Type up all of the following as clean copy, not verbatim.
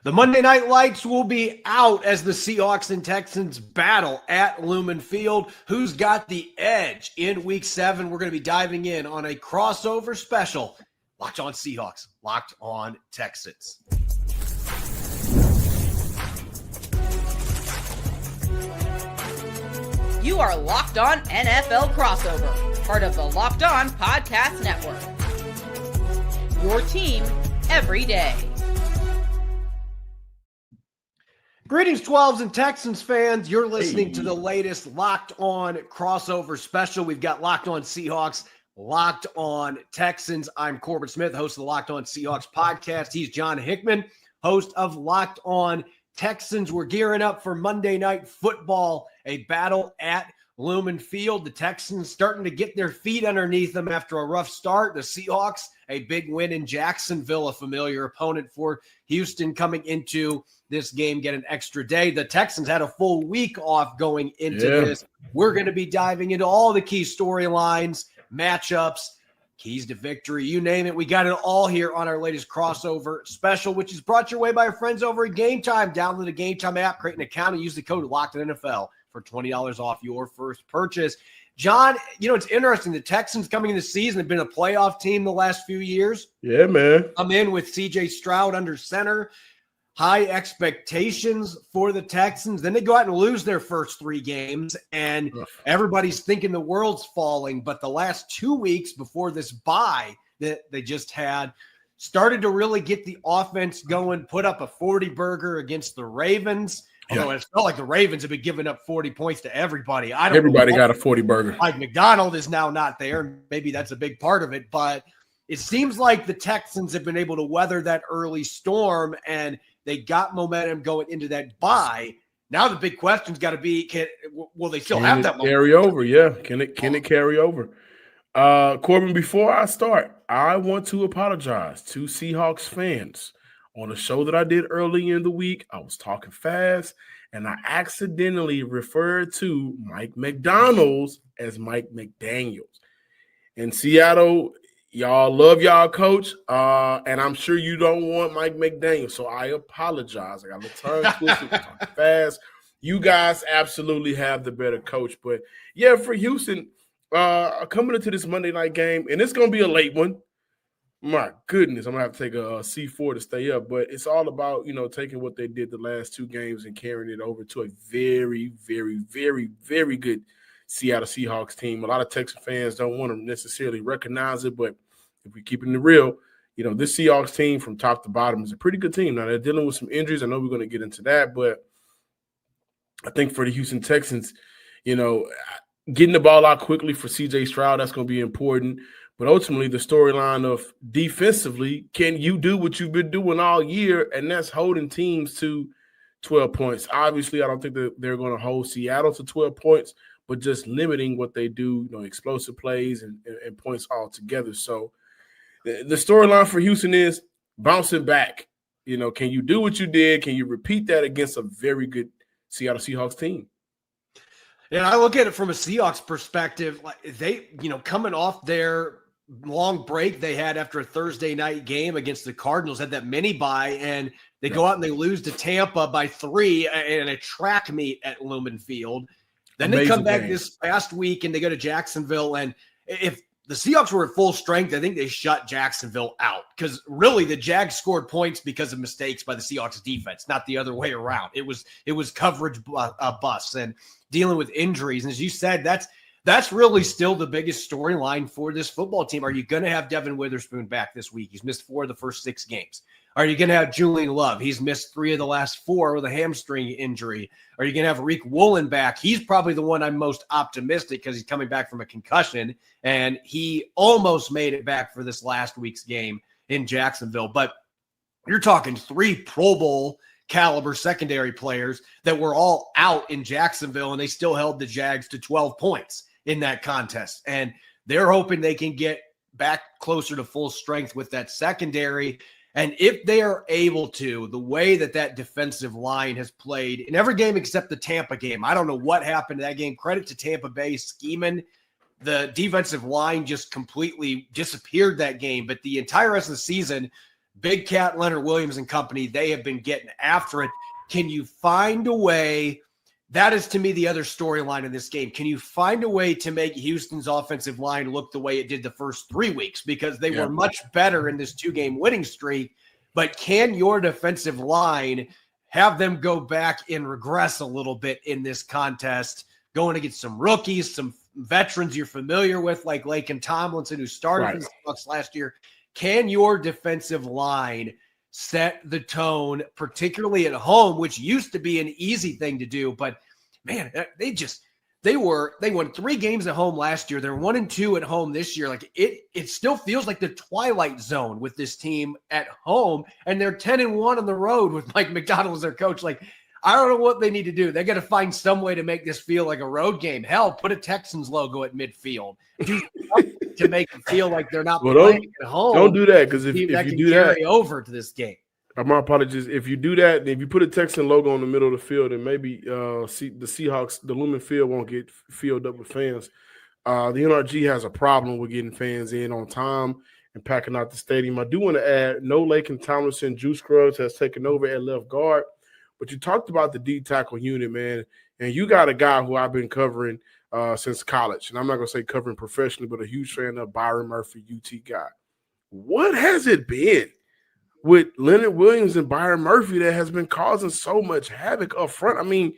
The Monday Night Lights will be out as the Seahawks and Texans battle at Lumen Field. Who's got the edge in Week 7? We're going to be diving in on a crossover special. Locked On Seahawks, Locked On Texans. You are Locked On NFL Crossover, part of the Locked On Podcast Network. Your team every day. Greetings, 12s and Texans fans. You're listening to the latest Locked On crossover special. We've got Locked On Seahawks, Locked On Texans. I'm Corbin Smith, host of the Locked On Seahawks podcast. He's John Hickman, host of Locked On Texans. We're gearing up for Monday Night Football, a battle at Lumen Field. The Texans starting to get their feet underneath them after a rough start. The Seahawks, a big win in Jacksonville, a familiar opponent for Houston coming into this game, get an extra day. The Texans had a full week off going into this. We're going to be diving into all the key storylines, matchups, keys to victory, you name it. We got it all here on our latest crossover special, which is brought your way by our friends over at Game Time. Download the Game Time app, create an account, and use the code LOCKEDONNFL for $20 off your first purchase. John, you know, it's interesting. The Texans coming into the season have been a playoff team the last few years. Yeah, man. I'm in with C.J. Stroud under center. High expectations for the Texans. Then they go out and lose their first 3 games, and everybody's thinking the world's falling. But the last 2 weeks before this bye that they just had started to really get the offense going, put up a 40-burger against the Ravens. Although it felt like the Ravens have been giving up 40 points to everybody. Everybody got a 40-burger. Mike McDonald is now not there, and maybe that's a big part of it. But it seems like the Texans have been able to weather that early storm, and they got momentum going into that bye. Now the big question's got to be: will they still have that momentum? Carry over? Yeah, can it carry over? Corbin, before I start, I want to apologize to Seahawks fans. On a show that I did early in the week, I was talking fast, and I accidentally referred to Mike McDonald's as Mike McDaniels. In Seattle, y'all love y'all coach, and I'm sure you don't want Mike McDaniel, so I apologize. I got a little tongue twisted, talking fast. You guys absolutely have the better coach. But, yeah, for Houston, coming into this Monday night game, and it's going to be a late one. My goodness, I'm going to have to take a C4 to stay up. But it's all about, taking what they did the last 2 games and carrying it over to a very, very, very, very good Seattle Seahawks team. A lot of Texas fans don't want to necessarily recognize it, but if we keep it real, this Seahawks team from top to bottom is a pretty good team. Now, they're dealing with some injuries. I know we're going to get into that, but I think for the Houston Texans, getting the ball out quickly for C.J. Stroud, that's going to be important. But ultimately, the storyline of defensively, can you do what you've been doing all year, and that's holding teams to 12 points. Obviously, I don't think that they're going to hold Seattle to 12 points, but just limiting what they do, explosive plays and points altogether. So the storyline for Houston is bouncing back. Can you do what you did? Can you repeat that against a very good Seattle Seahawks team? And I look at it from a Seahawks perspective. Like they, coming off their long break they had after a Thursday night game against the Cardinals, had that mini bye, and they go out and they lose to Tampa by 3 in a track meet at Lumen Field. Then they come back this past week and they go to Jacksonville. And if the Seahawks were at full strength, I think they shut Jacksonville out, because really the Jags scored points because of mistakes by the Seahawks defense, not the other way around. It was coverage busts and dealing with injuries. And as you said, that's really still the biggest storyline for this football team. Are you going to have Devin Witherspoon back this week? He's missed 4 of the first 6 games. Are you going to have Julian Love? He's missed 3 of the last 4 with a hamstring injury. Are you going to have Reek Woolen back? He's probably the one I'm most optimistic because he's coming back from a concussion, and he almost made it back for this last week's game in Jacksonville. But you're talking 3 Pro Bowl caliber secondary players that were all out in Jacksonville, and they still held the Jags to 12 points in that contest. And they're hoping they can get back closer to full strength with that secondary. And if they are able to, the way that defensive line has played in every game except the Tampa game, I don't know what happened to that game. Credit to Tampa Bay scheming. The defensive line just completely disappeared that game. But the entire rest of the season, Big Cat, Leonard Williams and company, they have been getting after it. Can you find a way? That is, to me, the other storyline in this game. Can you find a way to make Houston's offensive line look the way it did the first 3 weeks? Because they were much better in this 2-game winning streak. But can your defensive line have them go back and regress a little bit in this contest, going against some rookies, some veterans you're familiar with, like Laken Tomlinson, who started for the Seahawks last year? Can your defensive line set the tone, particularly at home, which used to be an easy thing to do? But man, they won 3 games at home last year. They're 1-2 at home this year. Like it still feels like the twilight zone with this team at home, and they're 10-1 on the road with Mike Macdonald as their coach. Like, I don't know what they need to do. They got to find some way to make this feel like a road game. Hell, put a Texans logo at midfield. Do something to make it feel like they're not playing at home. Don't do that, because if you do that, carry over to this game. My apologies. If you do that, if you put a Texan logo in the middle of the field, then maybe the Seahawks, the Lumen Field won't get filled up with fans. The NRG has a problem with getting fans in on time and packing out the stadium. I do want to add, no Laken Tomlinson, Juice Scruggs has taken over at left guard. But you talked about the D tackle unit, man, and you got a guy who I've been covering since college. And I'm not going to say covering professionally, but a huge fan of Byron Murphy, UT guy. What has it been with Leonard Williams and Byron Murphy that has been causing so much havoc up front? I mean,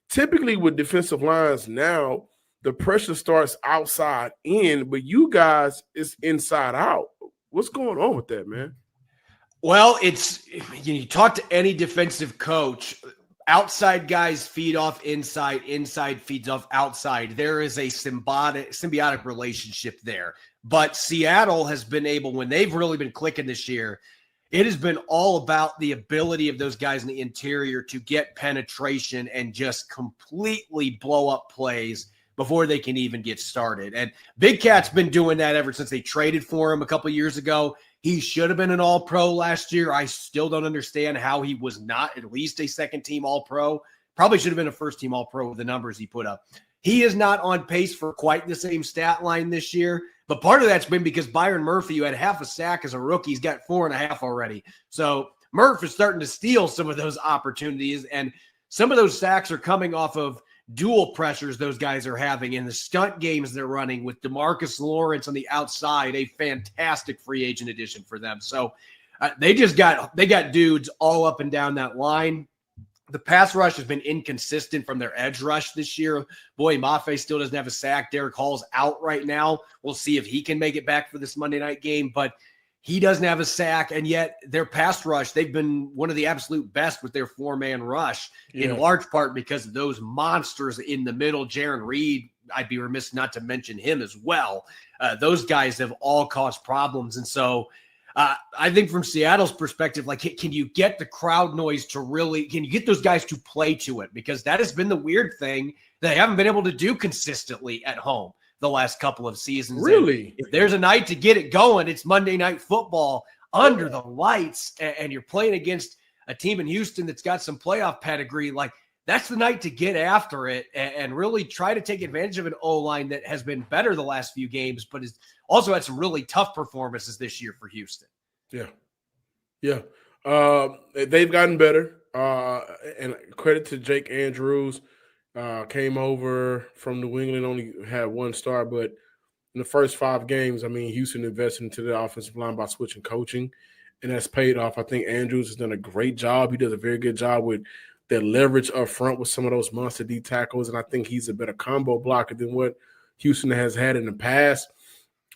typically with defensive lines now, the pressure starts outside in, but you guys, it's inside out. What's going on with that, man? Well, you talk to any defensive coach, outside guys feed off inside, inside feeds off outside. There is a symbiotic relationship there. But Seattle has been able, when they've really been clicking this year, it has been all about the ability of those guys in the interior to get penetration and just completely blow up plays before they can even get started. And Big Cat's been doing that ever since they traded for him a couple years ago. He should have been an All-Pro last year. I still don't understand how he was not at least a second-team All-Pro. Probably should have been a first-team All-Pro with the numbers he put up. He is not on pace for quite the same stat line this year, but part of that's been because Byron Murphy, who had half a sack as a rookie, he's got 4.5 already. So Murph is starting to steal some of those opportunities, and some of those sacks are coming off of dual pressures those guys are having in the stunt games they're running with DeMarcus Lawrence on the outside, a fantastic free agent addition for them. So they got dudes all up and down that line. The pass rush has been inconsistent from their edge rush this year. Boy, Mafe still doesn't have a sack. Derek Hall's out right now. We'll see if he can make it back for this Monday night game, but he doesn't have a sack, and yet their pass rush, they've been one of the absolute best with their 4-man rush, in large part because of those monsters in the middle. Jaron Reed, I'd be remiss not to mention him as well. Those guys have all caused problems. And so I think from Seattle's perspective, like, can you get the crowd noise can you get those guys to play to it? Because that has been the weird thing that they haven't been able to do consistently at home the last couple of seasons. Really? And if there's a night to get it going, it's Monday Night Football under the lights, and you're playing against a team in Houston that's got some playoff pedigree. Like, that's the night to get after it and really try to take advantage of an O-line that has been better the last few games, but has also had some really tough performances this year for Houston. Yeah. They've gotten better. And credit to Jake Andrews. Came over from New England, only had 1 star, but in the first 5 games, I mean, Houston invested into the offensive line by switching coaching, and that's paid off. I think Andrews has done a great job. He does a very good job with that leverage up front with some of those monster D tackles, and I think he's a better combo blocker than what Houston has had in the past.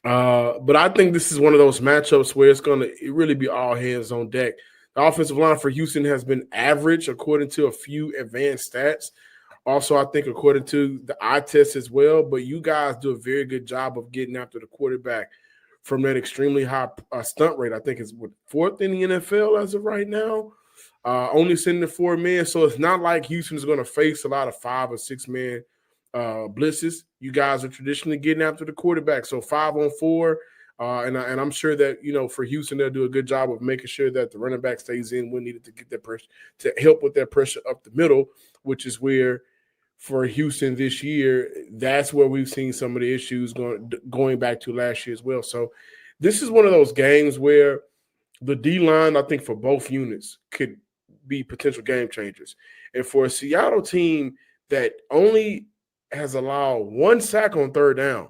But I think this is one of those matchups where it's going to really be all hands on deck. The offensive line for Houston has been average according to a few advanced stats. Also, I think according to the eye test as well, but you guys do a very good job of getting after the quarterback from that extremely high stunt rate. I think it's 4th in the NFL as of right now, only sending the 4 men. So it's not like Houston is going to face a lot of 5 or 6 man blitzes. You guys are traditionally getting after the quarterback. So 5 on 4. And I'm sure that, for Houston, they'll do a good job of making sure that the running back stays in when needed to get that pressure, to help with that pressure up the middle, which is where for Houston this year, that's where we've seen some of the issues going back to last year as well. So this is one of those games where the D-line, I think, for both units could be potential game changers. And for a Seattle team that only has allowed 1 sack on third down,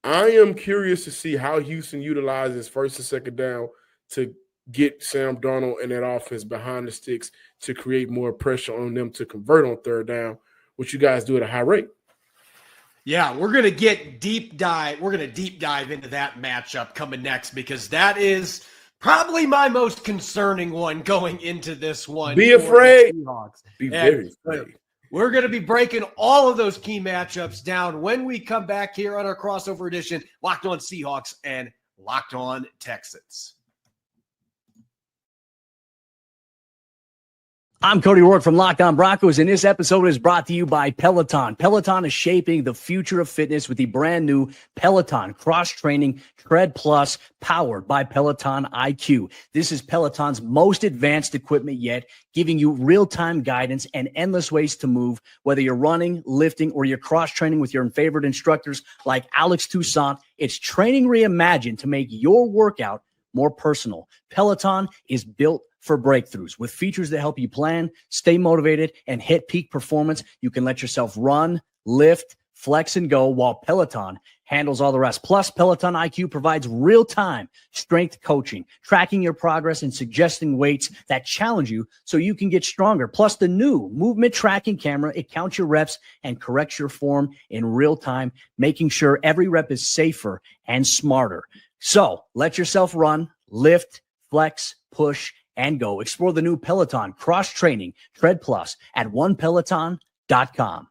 I am curious to see how Houston utilizes first and second down to get Sam Darnold and that offense behind the sticks to create more pressure on them to convert on third down, which you guys do at a high rate. Yeah, we're going to deep dive into that matchup coming next, because that is probably my most concerning one going into this one. Be afraid. Be very afraid. We're going to be breaking all of those key matchups down when we come back here on our crossover edition, Locked On Seahawks and Locked On Texans. I'm Cody Rourke from Locked On Broncos, and this episode is brought to you by Peloton. Peloton is shaping the future of fitness with the brand new Peloton Cross-Training Tread Plus, powered by Peloton IQ. This is Peloton's most advanced equipment yet, giving you real-time guidance and endless ways to move, whether you're running, lifting, or you're cross-training with your favorite instructors like Alex Toussaint. It's training reimagined to make your workout more personal. Peloton is built for breakthroughs with features that help you plan, stay motivated, and hit peak performance. You can let yourself run, lift, flex, and go, while Peloton handles all the rest. Plus, Peloton IQ provides real-time strength coaching, tracking your progress and suggesting weights that challenge you so you can get stronger. Plus, the new movement tracking camera, it counts your reps and corrects your form in real time, making sure every rep is safer and smarter. So let yourself run, lift, flex, push, and go. Explore the new Peloton Cross-Training Tread Plus at onepeloton.com.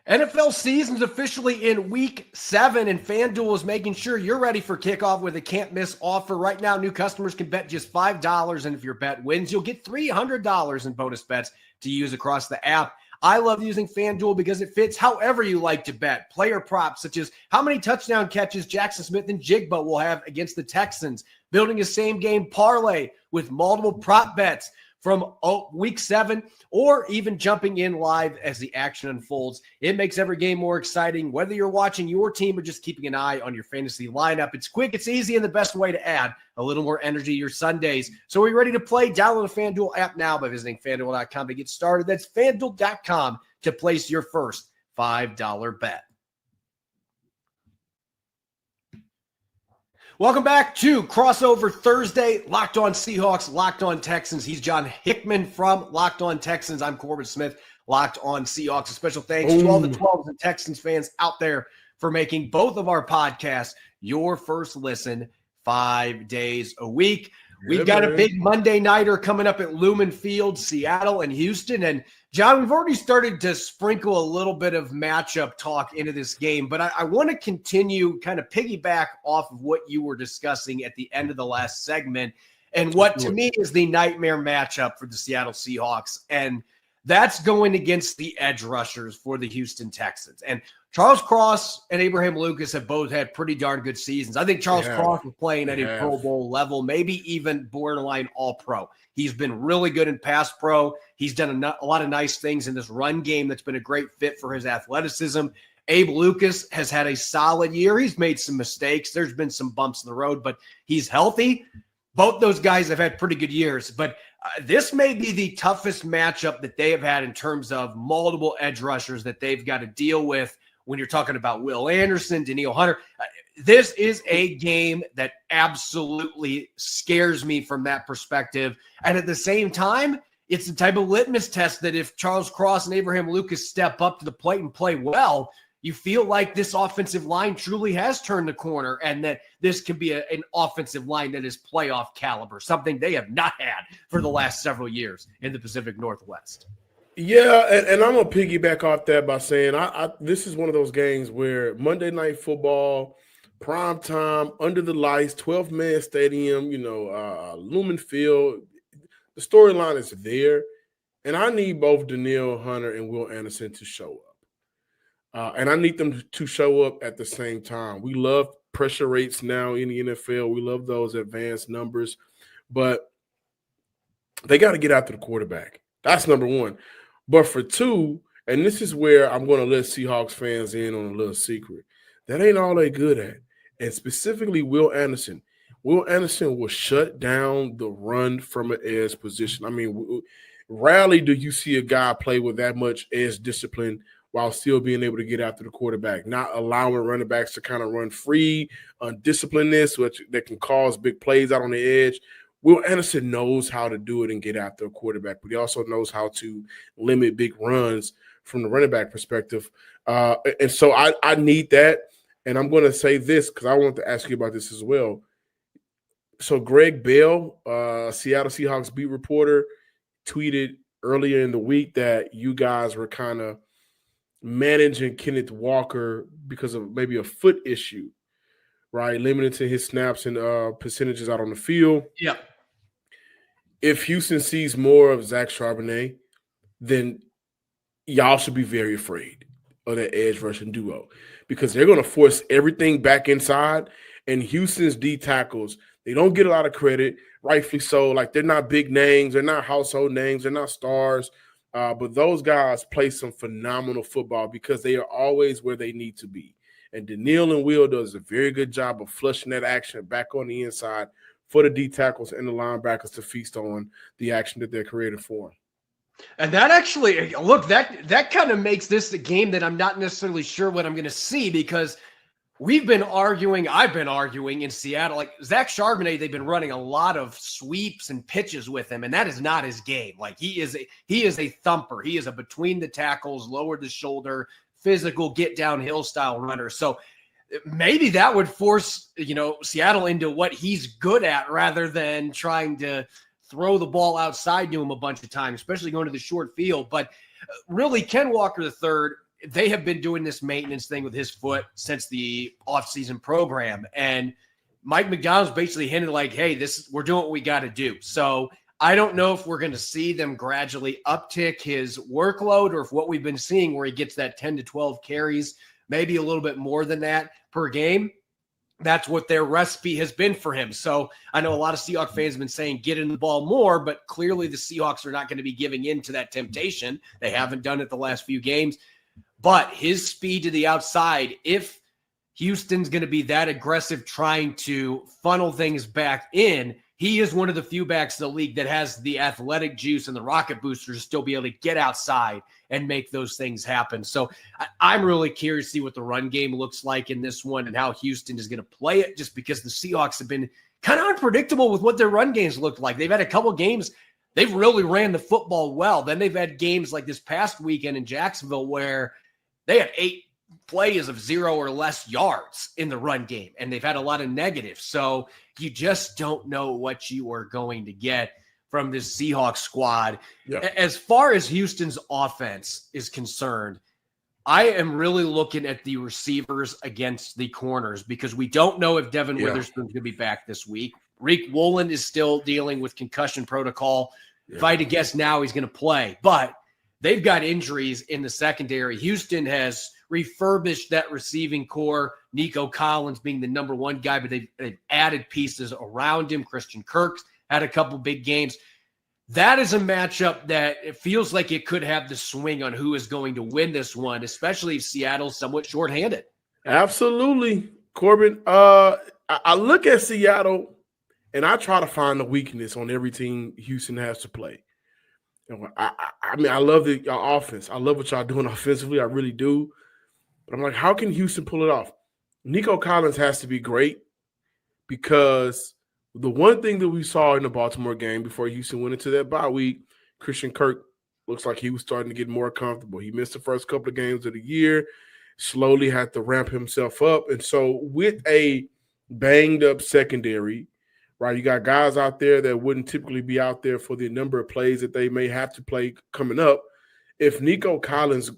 NFL season's officially in week 7, and FanDuel is making sure you're ready for kickoff with a can't-miss offer. Right now, new customers can bet just $5, and if your bet wins, you'll get $300 in bonus bets to use across the app. I love using FanDuel because it fits however you like to bet. Player props such as how many touchdown catches Jackson Smith and Jigba will have against the Texans, building a same-game parlay with multiple prop bets from week 7, or even jumping in live as the action unfolds. It makes every game more exciting, whether you're watching your team or just keeping an eye on your fantasy lineup. It's quick, it's easy, and the best way to add a little more energy to your Sundays. So are you ready to play? Download the FanDuel app now by visiting FanDuel.com to get started. That's FanDuel.com to place your first $5 bet. Welcome back to Crossover Thursday, Locked On Seahawks, Locked On Texans. He's John Hickman from Locked On Texans. I'm Corbin Smith, Locked On Seahawks. A special thanks to all the 12s and Texans fans out there for making both of our podcasts your first listen 5 days a week. We've got a big Monday nighter coming up at Lumen Field, Seattle and Houston. And John, we've already started to sprinkle a little bit of matchup talk into this game, but I want to continue kind of piggyback off of what you were discussing at the end of the last segment, and what to me is the nightmare matchup for the Seattle Seahawks. And that's going against the edge rushers for the Houston Texans. And Charles Cross and Abraham Lucas have both had pretty darn good seasons. I think Charles Cross is playing at a Pro Bowl level, maybe even borderline All-Pro. He's been really good in pass pro. He's done a lot of nice things in this run game that's been a great fit for his athleticism. Abe Lucas has had a solid year. He's made some mistakes. There's been some bumps in the road, but he's healthy. Both those guys have had pretty good years, but this may be the toughest matchup that they have had in terms of multiple edge rushers that they've got to deal with when you're talking about Will Anderson, Danielle Hunter. This is a game that absolutely scares me from that perspective. And at the same time, it's the type of litmus test that if Charles Cross and Abraham Lucas step up to the plate and play well, you feel like this offensive line truly has turned the corner, and that this could be an offensive line that is playoff caliber, something they have not had for the last several years in the Pacific Northwest. Yeah, and I'm going to piggyback off that by saying this is one of those games where Monday Night Football, prime time, under the lights, 12-man stadium, Lumen Field, the storyline is there, and I need both Danielle Hunter and Will Anderson to show up. And I need them to show up at the same time. We love pressure rates now in the NFL. We love those advanced numbers, but they got to get after the quarterback. That's number one. But for two, and this is where I'm going to let Seahawks fans in on a little secret, that ain't all they good at. And specifically Will Anderson. Will Anderson will shut down the run from an edge position. I mean, rarely do you see a guy play with that much edge discipline while still being able to get after the quarterback, not allowing running backs to kind of run free, undisciplinedness, which that can cause big plays out on the edge. Will Anderson knows how to do it and get after a quarterback, but he also knows how to limit big runs from the running back perspective. And so I need that. And I'm going to say this because I want to ask you about this as well. So Greg Bell, Seattle Seahawks beat reporter, tweeted earlier in the week that you guys were kind of managing Kenneth Walker because of maybe a foot issue, right? Limited to his snaps and percentages out on the field. Yeah. If Houston sees more of Zach Charbonnet, then y'all should be very afraid of that edge rushing duo because they're going to force everything back inside. And Houston's D tackles, they don't get a lot of credit, rightfully so. Like, they're not big names. They're not household names. They're not stars. But those guys play some phenomenal football because they are always where they need to be. And Daniil and Will does a very good job of flushing that action back on the inside for the D tackles and the linebackers to feast on the action that they're creating for them. And that actually, look, that kind of makes this a game that I'm not necessarily sure what I'm going to see because I've been arguing in Seattle, like Zach Charbonnet, they've been running a lot of sweeps and pitches with him, and that is not his game. Like he is a thumper. He is a between the tackles, lower the shoulder, physical, get downhill style runner. So maybe that would force, Seattle into what he's good at rather than trying to throw the ball outside to him a bunch of times, especially going to the short field. But really, Ken Walker III, they have been doing this maintenance thing with his foot since the offseason program. And Mike McDonald's basically hinted like, hey, we're doing what we got to do. So I don't know if we're going to see them gradually uptick his workload or if what we've been seeing where he gets that 10 to 12 carries, maybe a little bit more than that per game. That's what their recipe has been for him. So I know a lot of Seahawks fans have been saying get in the ball more, but clearly the Seahawks are not going to be giving in to that temptation. They haven't done it the last few games. But his speed to the outside, if Houston's going to be that aggressive trying to funnel things back in, he is one of the few backs in the league that has the athletic juice and the rocket booster to still be able to get outside and make those things happen. So I'm really curious to see what the run game looks like in this one and how Houston is going to play it, just because the Seahawks have been kind of unpredictable with what their run games looked like. They've had a couple games, they've really ran the football well. Then they've had games like this past weekend in Jacksonville where they had 8 plays of 0 or less yards in the run game, and they've had a lot of negatives. So you just don't know what you are going to get from this Seahawks squad. Yeah. As far as Houston's offense is concerned, I am really looking at the receivers against the corners because we don't know if Devin Witherspoon's going to be back this week. Reek Woolen is still dealing with concussion protocol. If I had to guess now, he's going to play. But they've got injuries in the secondary. Houston has refurbished that receiving core, Nico Collins being the number one guy, but they've added pieces around him. Christian Kirk's had a couple big games. That is a matchup that it feels like it could have the swing on who is going to win this one, especially if Seattle's somewhat shorthanded. Absolutely. Corbin, I look at Seattle and I try to find the weakness on every team Houston has to play. I mean, I love y'all offense. I love what y'all doing offensively. I really do. But I'm like, how can Houston pull it off? Nico Collins has to be great because the one thing that we saw in the Baltimore game before Houston went into that bye week, Christian Kirk looks like he was starting to get more comfortable. He missed the first couple of games of the year, slowly had to ramp himself up. And so with a banged-up secondary, right, you got guys out there that wouldn't typically be out there for the number of plays that they may have to play coming up. If Nico Collins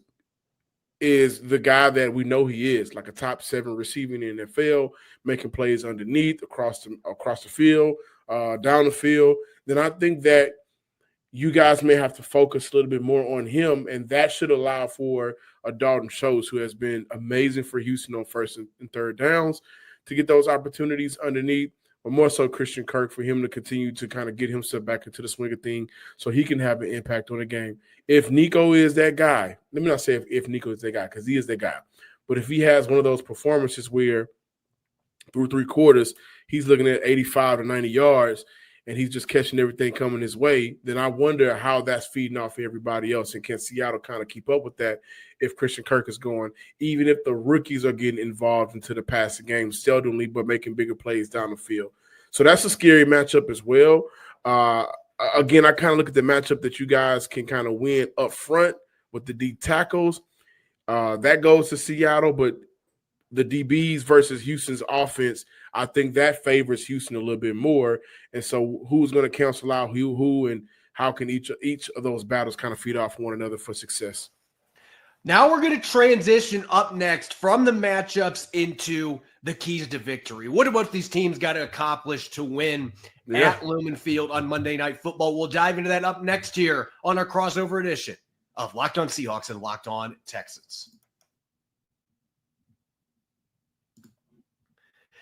is the guy that we know he is, like a top 7 receiver in the NFL, making plays underneath, across the field, down the field, then I think that you guys may have to focus a little bit more on him, and that should allow for a Dalton Schultz, who has been amazing for Houston on first and third downs, to get those opportunities underneath. But more so Christian Kirk, for him to continue to kind of get himself back into the swing of thing so he can have an impact on the game. If Nico is that guy, let me not say if Nico is that guy, because he is that guy. But if he has one of those performances where through 3 quarters he's looking at 85 to 90 yards, and he's just catching everything coming his way, then I wonder how that's feeding off everybody else. And can Seattle kind of keep up with that if Christian Kirk is going, even if the rookies are getting involved into the passing game seldomly, but making bigger plays down the field. So that's a scary matchup as well. Again, I kind of look at the matchup that you guys can kind of win up front with the deep tackles. That goes to Seattle, but the DBs versus Houston's offense, I think that favors Houston a little bit more. And so who's going to cancel out who, and how can each of those battles kind of feed off one another for success? Now we're going to transition up next from the matchups into the keys to victory. What about these teams got to accomplish to win at Lumen Field on Monday Night Football? We'll dive into that up next here on our crossover edition of Locked On Seahawks and Locked On Texans.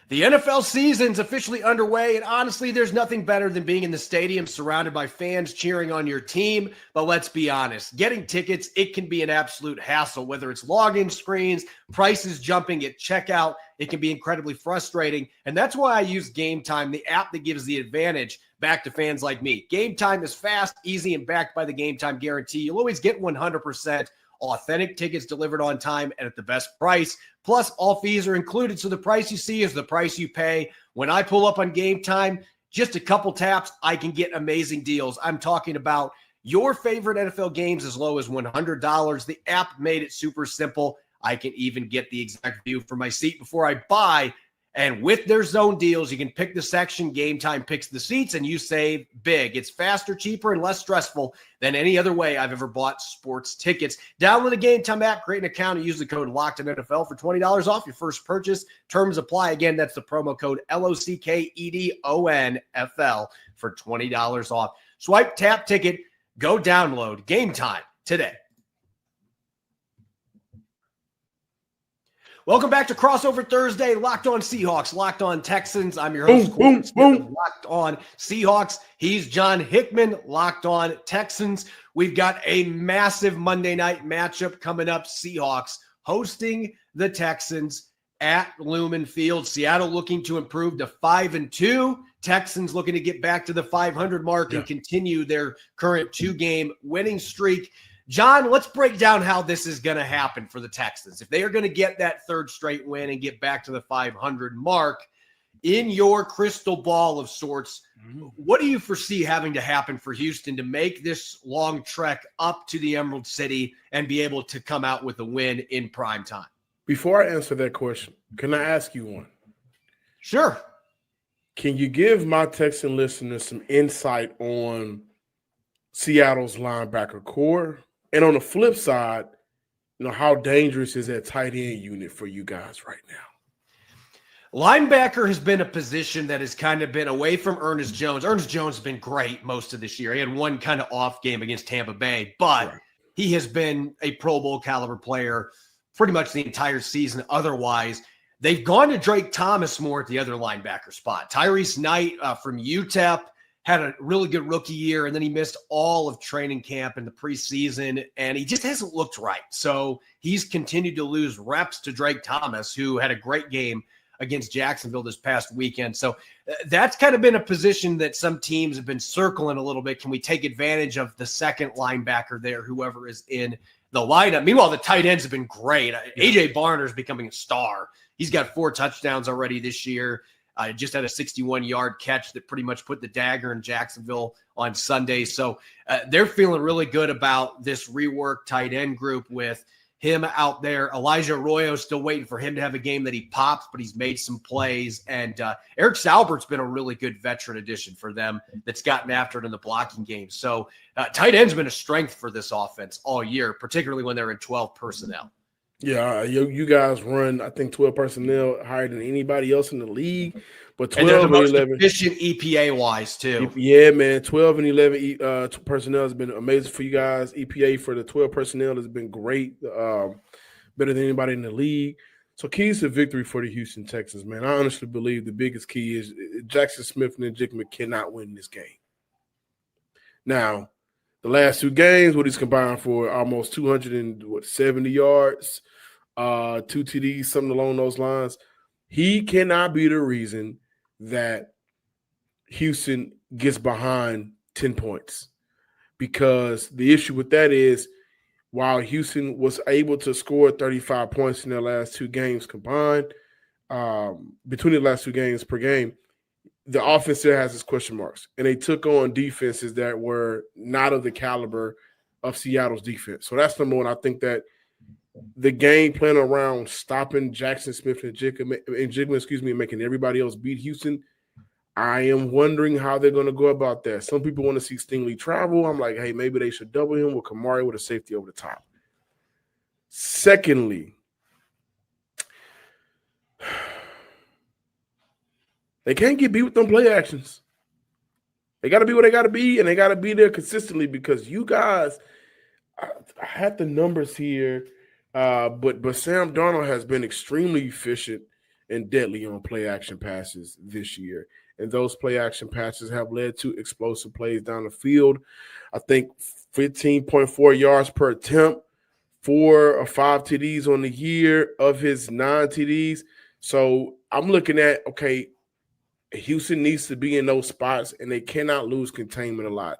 The NFL season's officially underway, and honestly, there's nothing better than being in the stadium surrounded by fans cheering on your team. But let's be honest, getting tickets, it can be an absolute hassle, whether it's login screens, prices jumping at checkout. It can be incredibly frustrating, and that's why I use Game Time, the app that gives the advantage back to fans like me. Game Time is fast, easy, and backed by the Game Time guarantee. You'll always get 100% authentic tickets delivered on time and at the best price. Plus, all fees are included, so the price you see is the price you pay. When I pull up on Game Time, just a couple taps, I can get amazing deals. I'm talking about your favorite NFL games as low as $100. The app made it super simple. I can even get the exact view for my seat before I buy. And with their zone deals, you can pick the section, Game Time picks the seats, and you save big. It's faster, cheaper, and less stressful than any other way I've ever bought sports tickets. Download the Game Time app, create an account, and use the code LOCKEDONNFL for $20 off your first purchase. Terms apply. Again, that's the promo code LOCKEDONFL for $20 off. Swipe, tap, ticket, go download Game Time today. Welcome back to Crossover Thursday, Locked On Seahawks, Locked On Texans. I'm your host, Corbin, Locked On Seahawks. He's John Hickman, Locked On Texans. We've got a massive Monday night matchup coming up. Seahawks hosting the Texans at Lumen Field. Seattle looking to improve to 5-2. Texans looking to get back to the 500 mark and continue their current 2-game winning streak. John, let's break down how this is going to happen for the Texans. If they are going to get that third straight win and get back to the 500 mark, in your crystal ball of sorts, what do you foresee having to happen for Houston to make this long trek up to the Emerald City and be able to come out with a win in prime time? Before I answer that question, can I ask you one? Sure. Can you give my Texan listeners some insight on Seattle's linebacker core? And on the flip side, how dangerous is that tight end unit for you guys right now? Linebacker has been a position that has kind of been away from Ernest Jones. Ernest Jones has been great most of this year. He had one kind of off game against Tampa Bay, but he has been a Pro Bowl caliber player pretty much the entire season. Otherwise, they've gone to Drake Thomas more at the other linebacker spot. Tyrese Knight from UTEP had a really good rookie year, and then he missed all of training camp in the preseason, and he just hasn't looked right. So he's continued to lose reps to Drake Thomas, who had a great game against Jacksonville this past weekend. So that's kind of been a position that some teams have been circling a little bit. Can we take advantage of the second linebacker there, whoever is in the lineup? Meanwhile, the tight ends have been great. A.J. Barner's becoming a star. He's got 4 touchdowns already this year. Just had a 61-yard catch that pretty much put the dagger in Jacksonville on Sunday. So they're feeling really good about this reworked tight end group with him out there. Elijah Arroyo still waiting for him to have a game that he pops, but he's made some plays. And Eric Saubert's been a really good veteran addition for them that's gotten after it in the blocking game. So tight end's been a strength for this offense all year, particularly when they're in 12 personnel. Yeah, you guys run, I think, 12 personnel higher than anybody else in the league. But 12 and they're the most 11 efficient EPA-wise, too. Yeah, man, 12 and 11 personnel has been amazing for you guys. EPA for the 12 personnel has been great, better than anybody in the league. So keys to victory for the Houston Texans, man. I honestly believe the biggest key is Jackson Smith and Hickman cannot win this game. Now, the last 2 games, what he's combined for almost 270 yards, 2 TDs, something along those lines. He cannot be the reason that Houston gets behind 10 points, because the issue with that is while Houston was able to score 35 points in their last two games combined, between the last two games per game, the offense still has its question marks. And they took on defenses that were not of the caliber of Seattle's defense. So that's number one. I think that the game plan around stopping Jackson Smith and Jigma, making everybody else beat Houston, I am wondering how they're going to go about that. Some people want to see Stingley travel. I'm like, hey, maybe they should double him with Kamari with a safety over the top. Secondly, they can't get beat with them play actions. They got to be what they got to be, and they got to be there consistently, because you guys, I had the numbers here, but Sam Darnold has been extremely efficient and deadly on play action passes this year. And those play action passes have led to explosive plays down the field. I think 15.4 yards per attempt, 4 or 5 TDs on the year of his 9 TDs. So I'm looking at, okay, Houston needs to be in those spots, and they cannot lose containment a lot.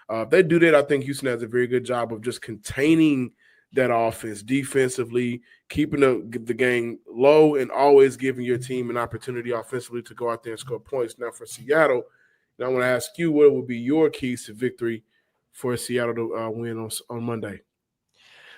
If they do that, I think Houston has a very good job of just containing that offense defensively, keeping the game low, and always giving your team an opportunity offensively to go out there and score points. Now for Seattle, I want to ask you, what would be your keys to victory for Seattle to win on Monday?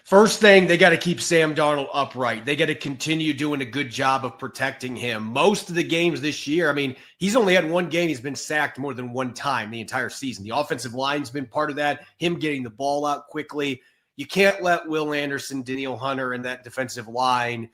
First thing, they got to keep Sam Darnold upright. They got to continue doing a good job of protecting him. Most of the games this year, I mean, he's only had one game he's been sacked more than one time the entire season. The offensive line's been part of that, him getting the ball out quickly. You can't let Will Anderson, Danielle Hunter, and that defensive line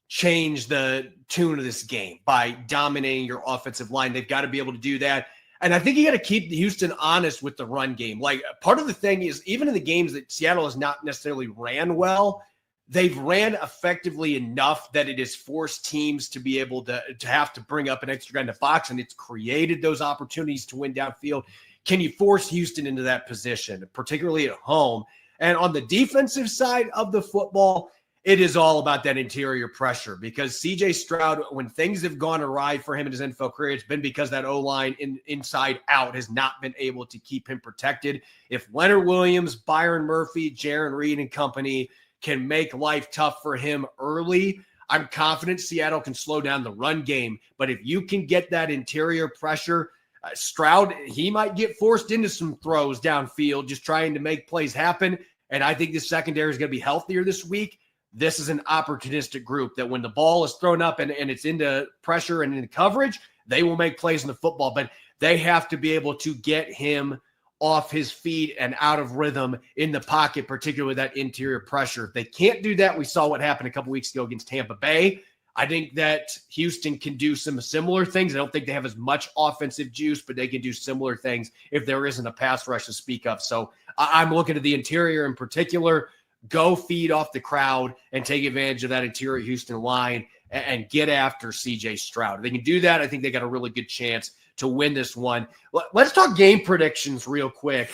change the tune of this game by dominating your offensive line. They've got to be able to do that. And I think you got to keep Houston honest with the run game. Like, part of the thing is, even in the games that Seattle has not necessarily ran well, they've ran effectively enough that it has forced teams to be able to have to bring up an extra guy in the box, and it's created those opportunities to win downfield. Can you force Houston into that position, particularly at home? And on the defensive side of the football, it is all about that interior pressure, because C.J. Stroud, when things have gone awry for him in his NFL career, it's been because that O-line inside out has not been able to keep him protected. If Leonard Williams, Byron Murphy, Jaron Reed and company can make life tough for him early, I'm confident Seattle can slow down the run game. But if you can get that interior pressure, Stroud, he might get forced into some throws downfield, just trying to make plays happen. And I think the secondary is going to be healthier this week. This is an opportunistic group that when the ball is thrown up and it's into pressure and into coverage, they will make plays in the football. But they have to be able to get him off his feet and out of rhythm in the pocket, particularly that interior pressure. If they can't do that, we saw what happened a couple weeks ago against Tampa Bay. I think that Houston can do some similar things. I don't think they have as much offensive juice, but they can do similar things if there isn't a pass rush to speak of. So I'm looking at the interior in particular. Go feed off the crowd and take advantage of that interior Houston line and get after C.J. Stroud. If they can do that, I think they got a really good chance to win this one. Let's talk game predictions real quick.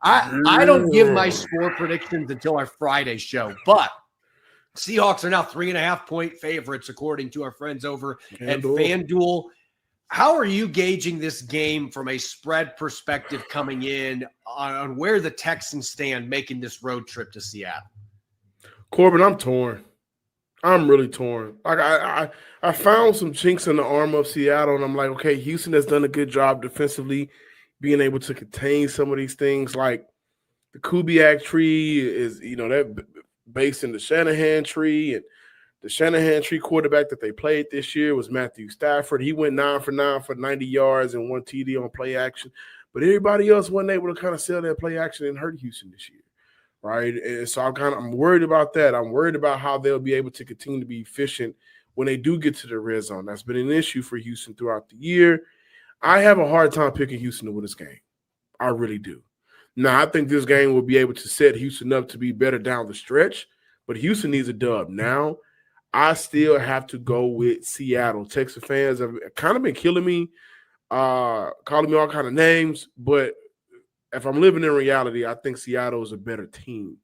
I don't give my score predictions until our Friday show, but Seahawks are now 3.5-point favorites, according to our friends over at FanDuel. How are you gauging this game from a spread perspective coming in on where the Texans stand making this road trip to Seattle? Corbin, I'm torn. I'm really torn. Like I found some chinks in the armor of Seattle, and I'm like, okay, Houston has done a good job defensively, being able to contain some of these things. Like the Kubiak tree is, that based in the Shanahan tree, and the Shanahan tree quarterback that they played this year was Matthew Stafford. He went 9 for 9 for 90 yards and 1 TD on play action. But everybody else wasn't able to kind of sell that play action and hurt Houston this year, right? And so I'm worried about that. I'm worried about how they'll be able to continue to be efficient when they do get to the red zone. That's been an issue for Houston throughout the year. I have a hard time picking Houston to win this game. I really do. Now, I think this game will be able to set Houston up to be better down the stretch, but Houston needs a dub now. I still have to go with Seattle. Texas fans have kind of been killing me, calling me all kind of names. But if I'm living in reality, I think Seattle is a better team.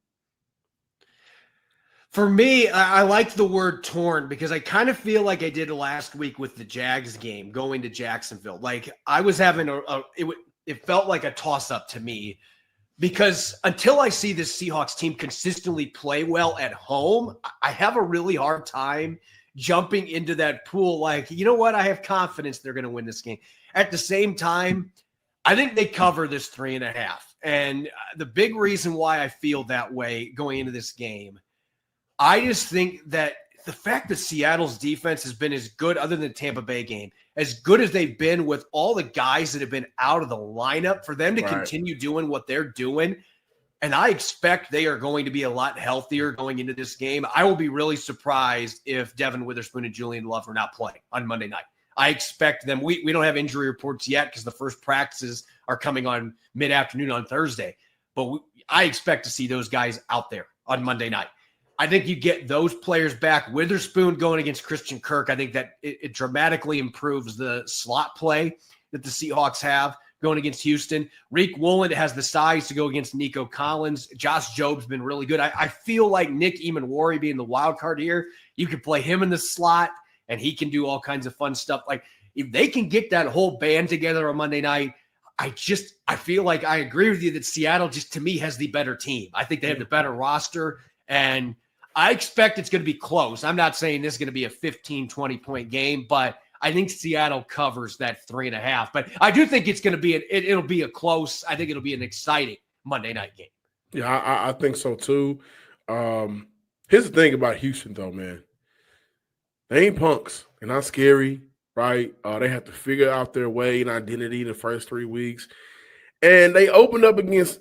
For me, I like the word torn because I kind of feel like I did last week with the Jags game going to Jacksonville. Like I was having it felt like a toss-up to me because until I see this Seahawks team consistently play well at home, I have a really hard time jumping into that pool. Like, you know what? I have confidence they're going to win this game. At the same time, I think they cover this 3.5. And the big reason why I feel that way going into this game, I just think that the fact that Seattle's defense has been as good, other than the Tampa Bay game, as good as they've been with all the guys that have been out of the lineup, for them to continue doing what they're doing, and I expect they are going to be a lot healthier going into this game. I will be really surprised if Devin Witherspoon and Julian Love are not playing on Monday night. I expect them. We don't have injury reports yet because the first practices are coming on mid-afternoon on Thursday, but I expect to see those guys out there on Monday night. I think you get those players back. Witherspoon going against Christian Kirk, I think that it dramatically improves the slot play that the Seahawks have going against Houston. Reek Woolen has the size to go against Nico Collins. Josh Job's been really good. I feel like Nick Emanwari being the wild card here, you can play him in the slot, and he can do all kinds of fun stuff. Like, if they can get that whole band together on Monday night, I feel like I agree with you that Seattle just, to me, has the better team. I think they have the better roster, and I expect it's going to be close. I'm not saying this is going to be a 15, 20-point game, but I think Seattle covers that 3.5. But I do think it's going to be it'll be a close. I think it'll be an exciting Monday night game. Yeah, I think so too. Here's the thing about Houston, though, man. They ain't punks. They're not scary, right? They have to figure out their way and identity in the first 3 weeks. And they opened up against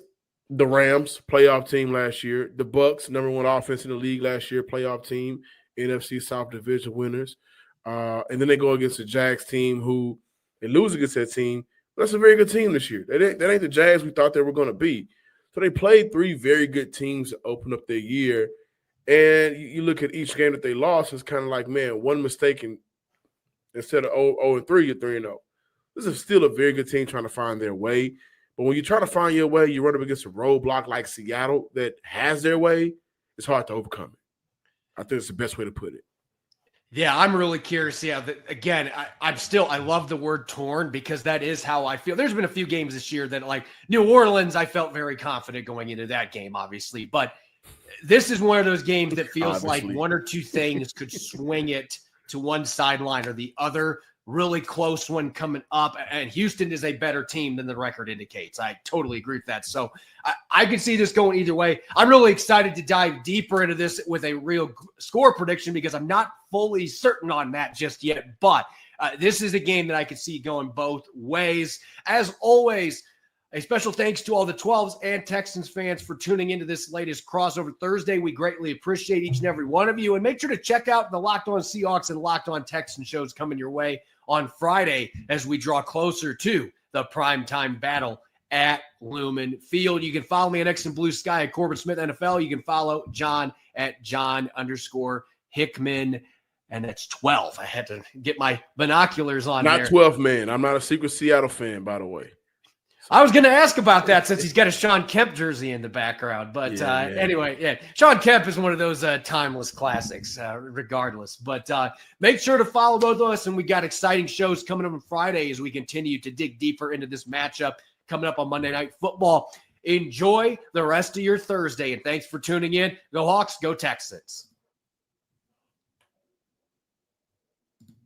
the Rams, playoff team last year. The Bucks, number 1 offense in the league last year, playoff team, NFC South Division winners. And then they go against the Jags team, who they lose against that team. But that's a very good team this year. That ain't the Jags we thought they were going to be. So they played 3 very good teams to open up their year. And you look at each game that they lost, it's kind of like, man, one mistake and instead of 0-3, you're 3-0. This is still a very good team trying to find their way. But when you try to find your way, you run up against a roadblock like Seattle that has their way, it's hard to overcome it. I think it's the best way to put it. Yeah, I'm really curious. Yeah, again, I love the word torn because that is how I feel. There's been a few games this year that, like New Orleans, I felt very confident going into that game, obviously. But this is one of those games that feels like one or two things could swing it to one sideline or the other. Really close one coming up, and Houston is a better team than the record indicates. I totally agree with that. So I can see this going either way. I'm really excited to dive deeper into this with a real score prediction because I'm not fully certain on that just yet. But this is a game that I could see going both ways. As always, a special thanks to all the 12s and Texans fans for tuning into this latest Crossover Thursday. We greatly appreciate each and every one of you. And make sure to check out the Locked On Seahawks and Locked On Texans shows coming your way on Friday as we draw closer to the primetime battle at Lumen Field. You can follow me on X and Blue Sky at Corbin Smith NFL. You can follow John at John_Hickman. And that's 12. I had to get my binoculars on Not there. 12, man. I'm not a secret Seattle fan, by the way. I was going to ask about that since he's got a Sean Kemp jersey in the background. But anyway, Sean Kemp is one of those timeless classics, regardless. But make sure to follow both of us. And we got exciting shows coming up on Friday as we continue to dig deeper into this matchup coming up on Monday Night Football. Enjoy the rest of your Thursday. And thanks for tuning in. Go Hawks, go Texans.